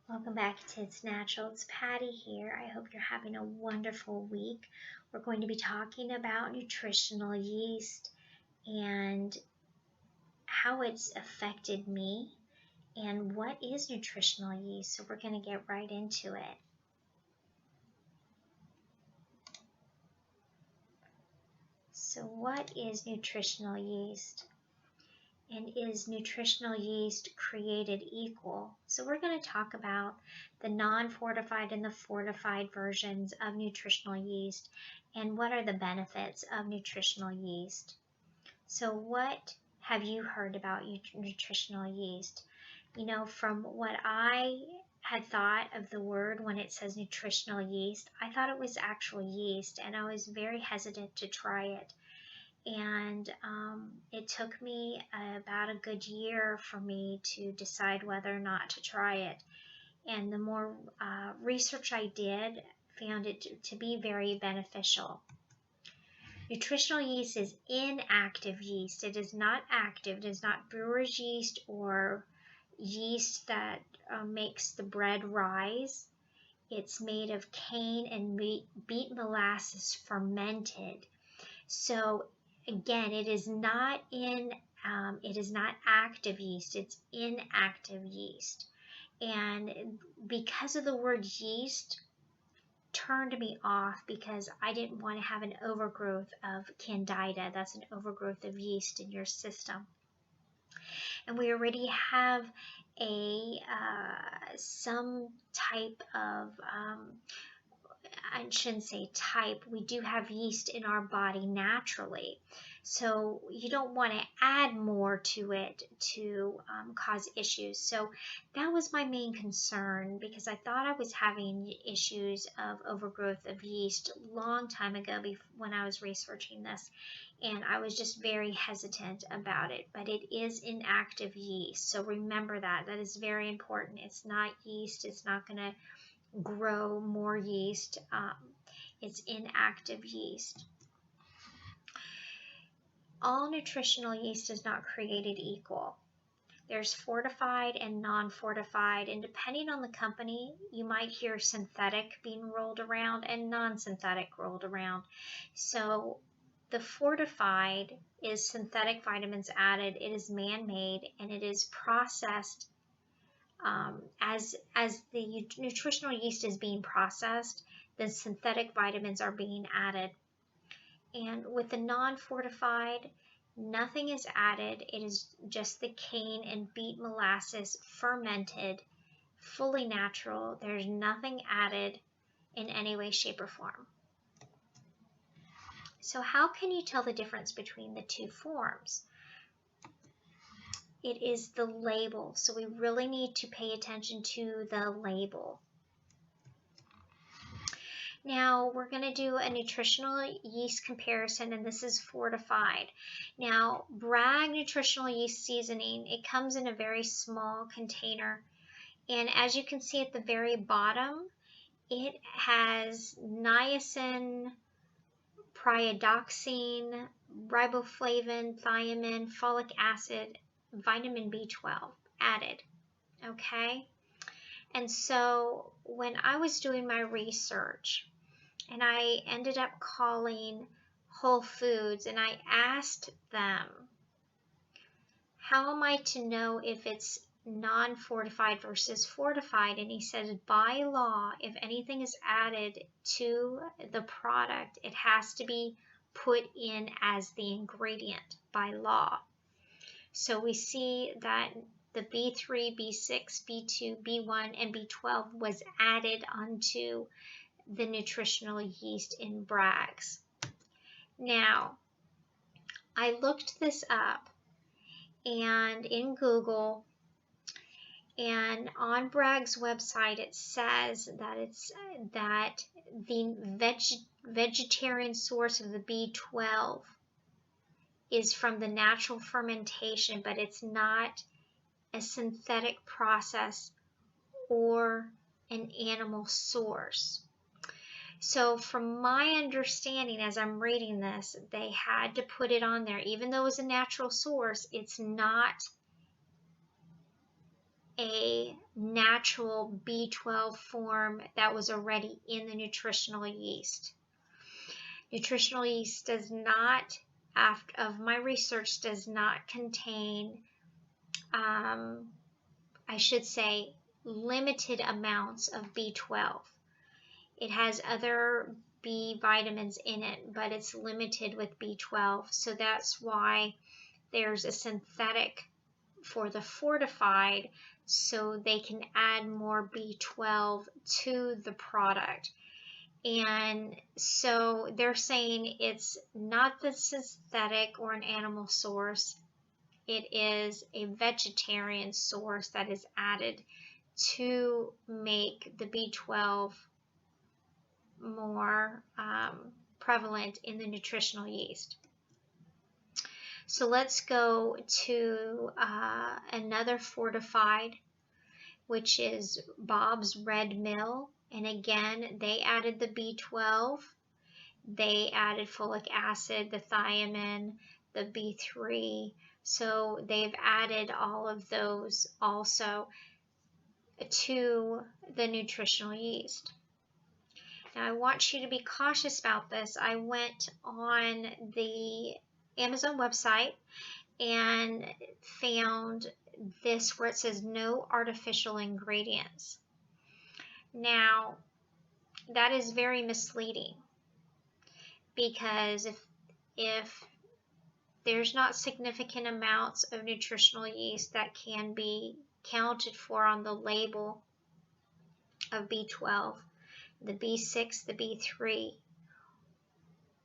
Welcome back to It's Natural. It's Patty here. I hope you're having a wonderful week. We're going to be talking about nutritional yeast and how it's affected me and what is nutritional yeast. So we're going to get right into it. So what is nutritional yeast? And is nutritional yeast created equal? So we're going to talk about the non-fortified and the fortified versions of nutritional yeast and what are the benefits of nutritional yeast. So what have you heard about nutritional yeast? You know, from what I had thought of the word when it says nutritional yeast, I thought it was actual yeast, and I was very hesitant to try it. And it took me about a good year for me to decide whether or not to try it. And the more research I did, found it to be very beneficial. Nutritional yeast is inactive yeast. It is not active. It is not brewer's yeast or yeast that makes the bread rise. It's made of cane and beet molasses fermented. So again, it is not active yeast, it's inactive yeast. And because of the word yeast, turned me off because I didn't want to have an overgrowth of candida. That's an overgrowth of yeast in your system. And we already have some type of I shouldn't say type, we do have yeast in our body naturally. So you don't want to add more to it to cause issues. So that was my main concern because I thought I was having issues of overgrowth of yeast a long time ago when I was researching this. And I was just very hesitant about it. But it is inactive yeast. So remember that. That is very important. It's not yeast. It's not going to grow more yeast. It's inactive yeast. All nutritional yeast is not created equal. There's fortified and non-fortified, and depending on the company, you might hear synthetic being rolled around and non-synthetic rolled around. So the fortified is synthetic vitamins added, it is man-made, and it is processed as the nutritional yeast is being processed, the synthetic vitamins are being added. And with the non-fortified, nothing is added. It is just the cane and beet molasses fermented, fully natural. There's nothing added in any way, shape, or form. So how can you tell the difference between the two forms? It is the label. So we really need to pay attention to the label. Now we're going to do a nutritional yeast comparison, and this is fortified. Now Bragg nutritional yeast seasoning, it comes in a very small container, and as you can see at the very bottom, it has niacin, pyridoxine, riboflavin, thiamine, folic acid, vitamin B12 added, okay? And so when I was doing my research, and I ended up calling Whole Foods, and I asked them, how am I to know if it's non-fortified versus fortified? And he said, by law, if anything is added to the product, it has to be put in as the ingredient by law. So we see that the B3, B6, B2, B1, and B12 was added onto the nutritional yeast in Bragg's. Now, I looked this up and in Google, and on Bragg's website it says that the vegetarian source of the B12 is from the natural fermentation, but it's not a synthetic process or an animal source. So from my understanding, as I'm reading this, they had to put it on there. Even though it's a natural source, it's not a natural B12 form that was already in the nutritional yeast. Nutritional yeast does not, of my research, does not contain, I should say, limited amounts of B12. It has other B vitamins in it, but it's limited with B12. So that's why there's a synthetic for the fortified, so they can add more B12 to the product. And so they're saying it's not the synthetic or an animal source. It is a vegetarian source that is added to make the B12 more prevalent in the nutritional yeast. So let's go to another fortified, which is Bob's Red Mill. And again, they added the B12. They added folic acid, the thiamine, the B3. So they've added all of those also to the nutritional yeast. Now I want you to be cautious about this. I went on the Amazon website and found this where it says no artificial ingredients. Now that is very misleading, because if there's not significant amounts of nutritional yeast that can be counted for on the label of B12, the B6, the B3,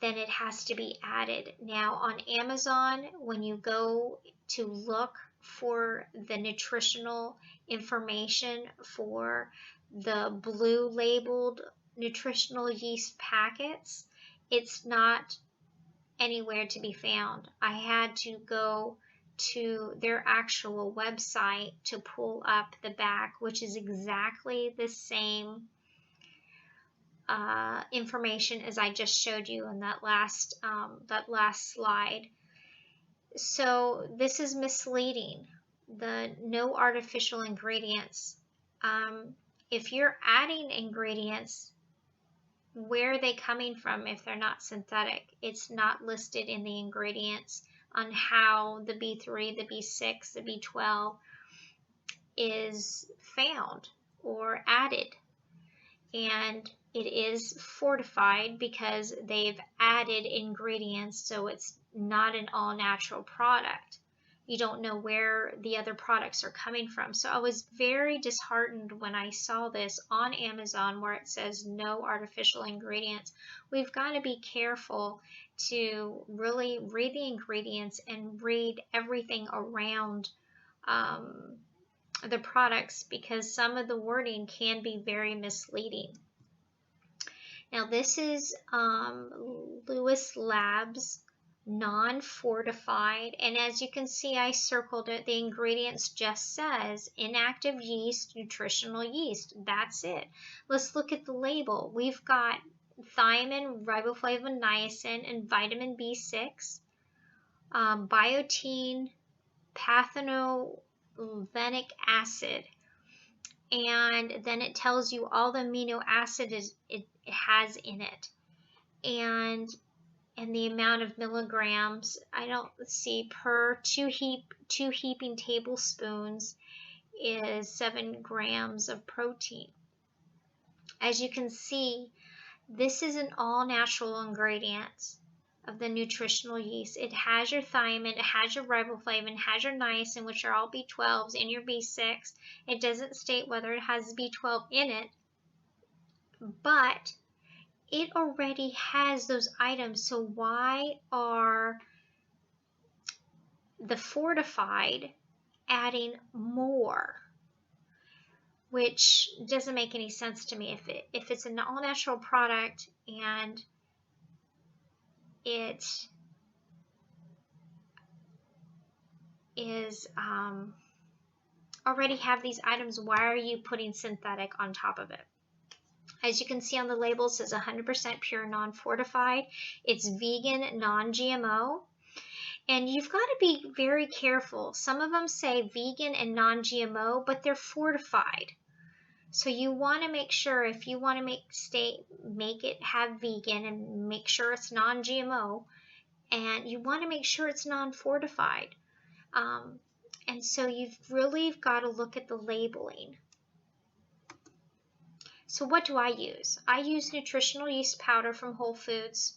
then it has to be added. Now on Amazon, when you go to look for the nutritional information for the blue labeled nutritional yeast packets, it's not anywhere to be found. I had to go to their actual website to pull up the back, which is exactly the same information as I just showed you in that last slide. So this is misleading. The no artificial ingredients. If you're adding ingredients, where are they coming from if they're not synthetic? It's not listed in the ingredients on how the B3, the B6, the B12 is found or added. And it is fortified because they've added ingredients, so it's not an all-natural product. You don't know where the other products are coming from. So I was very disheartened when I saw this on Amazon where it says no artificial ingredients. We've got to be careful to really read the ingredients and read everything around the products, because some of the wording can be very misleading. Now this is Lewis Labs non-fortified, and as you can see, I circled it. The ingredients just says inactive yeast, nutritional yeast. That's it. Let's look at the label. We've got thiamine, riboflavin, niacin, and vitamin B6, biotin, panthenolenic acid, and then it tells you all the amino acids it has in it, and the amount of milligrams. I don't see per two heaping tablespoons is 7 grams of protein. As you can see, this is an all natural ingredient of the nutritional yeast. It has your thiamine, it has your riboflavin, it has your niacin, which are all B12s, and your B6. It doesn't state whether it has B12 in it, but it already has those items. So why are the fortified adding more? Which doesn't make any sense to me. If it's an all-natural product and it is already have these items, why are you putting synthetic on top of it? As you can see on the label, it says 100% pure non-fortified. It's vegan, non-GMO. And you've got to be very careful. Some of them say vegan and non-GMO, but they're fortified. So you want to make sure, if you want to make it have vegan and make sure it's non-GMO, and you want to make sure it's non-fortified. And so you've really got to look at the labeling. So what do I use? I use nutritional yeast powder from Whole Foods.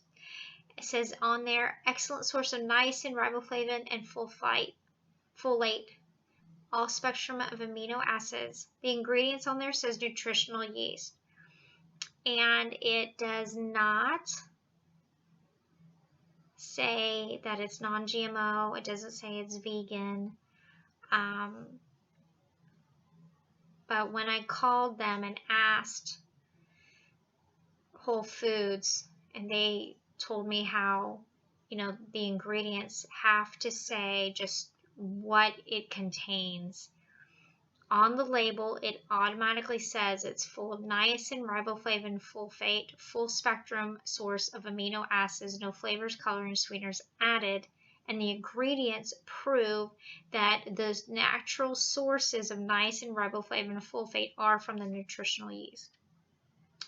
It says on there, excellent source of niacin, riboflavin, and folate, all spectrum of amino acids. The ingredients on there says nutritional yeast. And it does not say that it's non-GMO. It doesn't say it's vegan. But when I called them and asked Whole Foods, and they told me how, the ingredients have to say just what it contains. On the label, it automatically says it's full of niacin, riboflavin, sulfate, full spectrum source of amino acids, no flavors, coloring, sweeteners added. And the ingredients prove that those natural sources of niacin, riboflavin, and sulfate are from the nutritional yeast.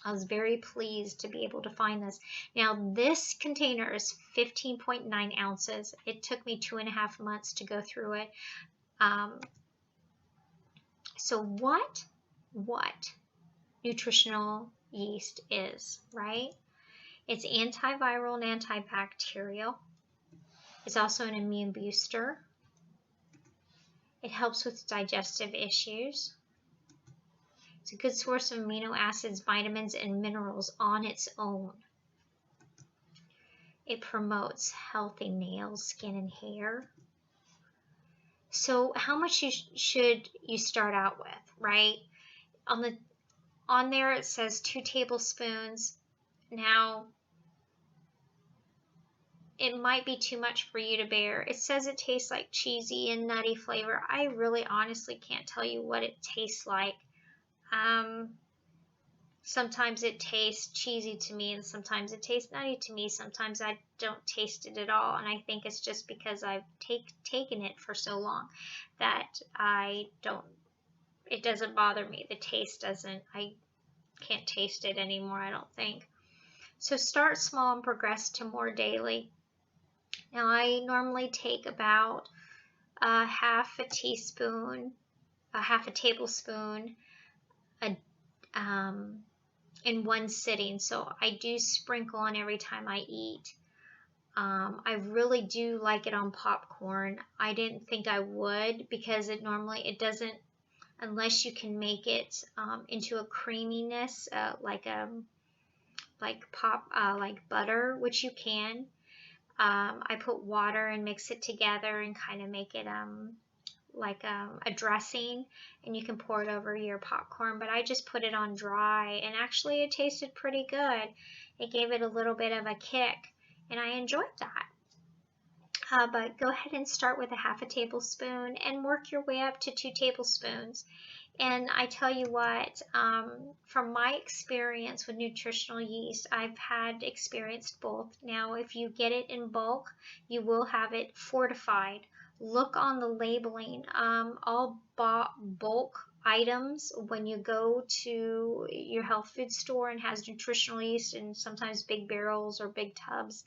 I was very pleased to be able to find this. Now, this container is 15.9 ounces. It took me 2.5 months to go through it. So what nutritional yeast is, right? It's antiviral and antibacterial. It's also an immune booster. It helps with digestive issues. It's a good source of amino acids, vitamins, and minerals on its own. It promotes healthy nails, skin, and hair. So how much should you start out with, right? On there it says 2 tablespoons. Now, it might be too much for you to bear. It says it tastes like cheesy and nutty flavor. I really honestly can't tell you what it tastes like. Sometimes it tastes cheesy to me, and sometimes it tastes nutty to me. Sometimes I don't taste it at all, and I think it's just because I've taken it for so long that it doesn't bother me. The taste doesn't, I can't taste it anymore, I don't think. So start small and progress to more daily. Now, I normally take about half a tablespoon in one sitting. So I do sprinkle on every time I eat. I really do like it on popcorn. I didn't think I would, because it doesn't, unless you can make it into a creaminess, like butter, which you can. I put water and mix it together and kind of make it like a dressing, and you can pour it over your popcorn, but I just put it on dry, and actually it tasted pretty good. It gave it a little bit of a kick, and I enjoyed that. But go ahead and start with a half a tablespoon and work your way up to 2 tablespoons. And I tell you what, from my experience with nutritional yeast, I've had experienced both. Now, if you get it in bulk, you will have it fortified. Look on the labeling. All bulk items, when you go to your health food store and has nutritional yeast, and sometimes big barrels or big tubs,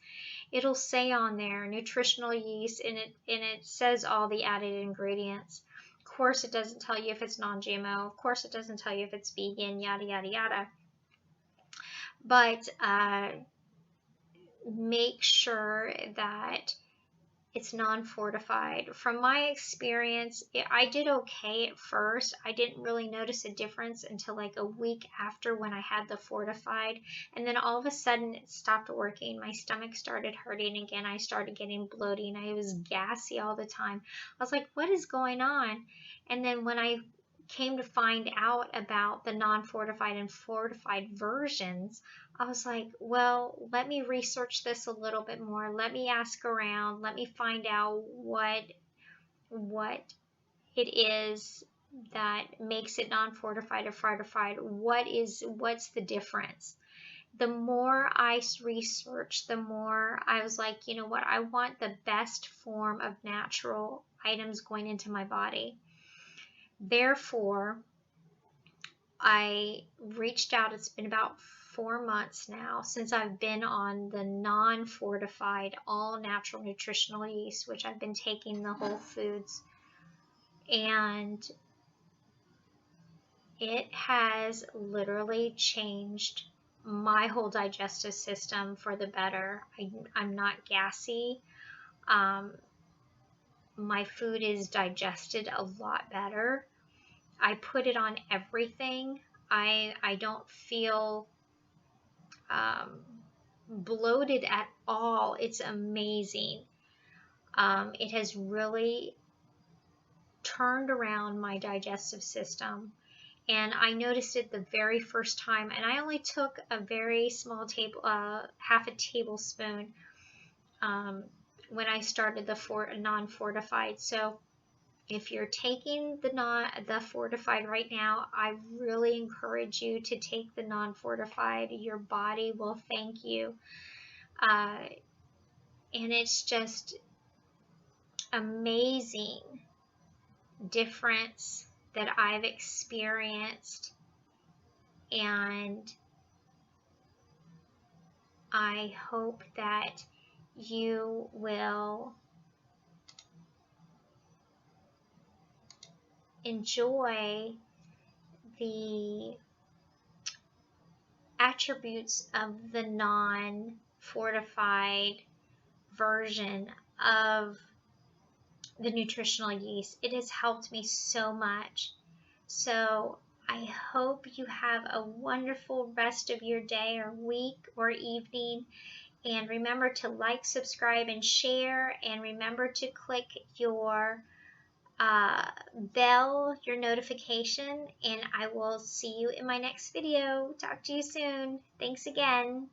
it'll say on there nutritional yeast, and it says all the added ingredients. Of course, it doesn't tell you if it's non-GMO. Of course, it doesn't tell you if it's vegan, yada, yada, yada. But make sure that it's non-fortified. From my experience, I did okay at first. I didn't really notice a difference until like a week after, when I had the fortified. And then all of a sudden it stopped working. My stomach started hurting again. I started getting bloating. I was gassy all the time. I was like, what is going on? And then when I came to find out about the non-fortified and fortified versions, I was like, well, let me research this a little bit more. Let me ask around. Let me find out what it is that makes it non-fortified or fortified. What's the difference? The more I researched, the more I was like, you know what, I want the best form of natural items going into my body. Therefore, I reached out. It's been about 4 months now since I've been on the non-fortified, all-natural nutritional yeast, which I've been taking the whole foods. And it has literally changed my whole digestive system for the better. I'm not gassy. My food is digested a lot better. I put it on everything. I don't feel bloated at all. It's amazing. It has really turned around my digestive system. And I noticed it the very first time, and I only took a very small half a tablespoon when I started the non-fortified. So if you're taking the fortified right now, I really encourage you to take the non-fortified. Your body will thank you. And it's just amazing difference that I've experienced, and I hope that you will enjoy the attributes of the non-fortified version of the nutritional yeast. It has helped me so much. So I hope you have a wonderful rest of your day or week or evening. And remember to like, subscribe, and share. And remember to click your bell, your notification. And I will see you in my next video. Talk to you soon. Thanks again.